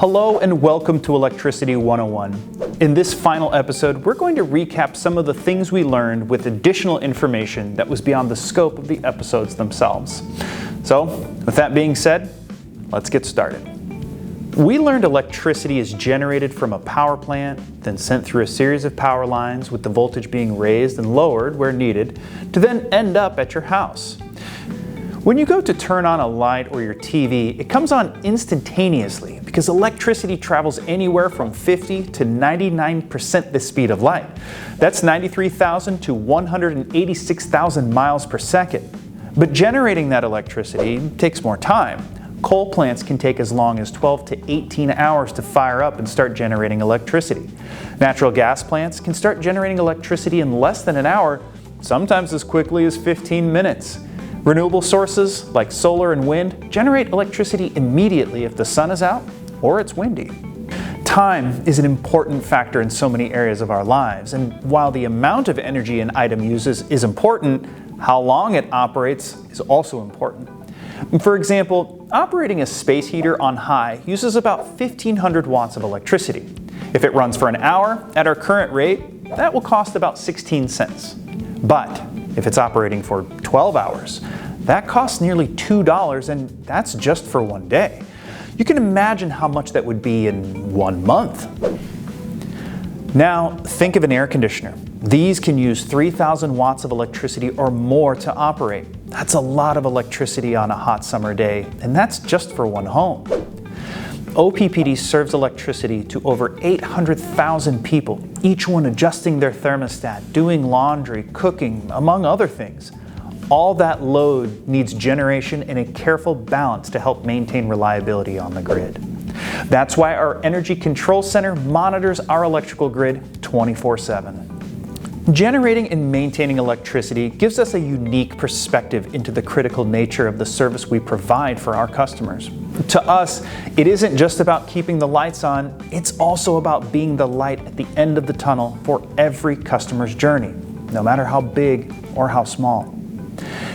Hello and welcome to Electricity 101. In this final episode, we're going to recap some of the things we learned with additional information that was beyond the scope of the episodes themselves. So, with that being said, let's get started. We learned electricity is generated from a power plant, then sent through a series of power lines with the voltage being raised and lowered where needed, to then end up at your house. When you go to turn on a light or your TV, it comes on instantaneously because electricity travels anywhere from 50 to 99% the speed of light. That's 93,000 to 186,000 miles per second. But generating that electricity takes more time. Coal plants can take as long as 12 to 18 hours to fire up and start generating electricity. Natural gas plants can start generating electricity in less than an hour, sometimes as quickly as 15 minutes. Renewable sources like solar and wind generate electricity immediately if the sun is out or it's windy. Time is an important factor in so many areas of our lives, and while the amount of energy an item uses is important, how long it operates is also important. For example, operating a space heater on high uses about 1,500 watts of electricity. If it runs for an hour at our current rate, that will cost about 16 cents. But if it's operating for 12 hours, that costs nearly $2, and that's just for one day. You can imagine how much that would be in 1 month. Now, think of an air conditioner. These can use 3,000 watts of electricity or more to operate. That's a lot of electricity on a hot summer day, and that's just for one home. OPPD serves electricity to over 800,000 people, each one adjusting their thermostat, doing laundry, cooking, among other things. All that load needs generation and a careful balance to help maintain reliability on the grid. That's why our Energy Control Center monitors our electrical grid 24/7. Generating and maintaining electricity gives us a unique perspective into the critical nature of the service we provide for our customers. To us, it isn't just about keeping the lights on, it's also about being the light at the end of the tunnel for every customer's journey, no matter how big or how small.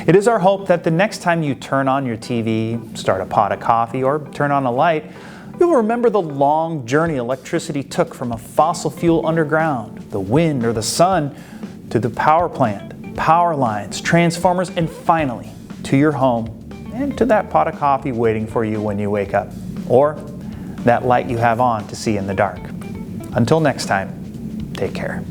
It is our hope that the next time you turn on your TV, start a pot of coffee, or turn on a light, you'll remember the long journey electricity took from a fossil fuel underground, the wind or the sun, to the power plant, power lines, transformers, and finally to your home and to that pot of coffee waiting for you when you wake up, or that light you have on to see in the dark. Until next time, take care.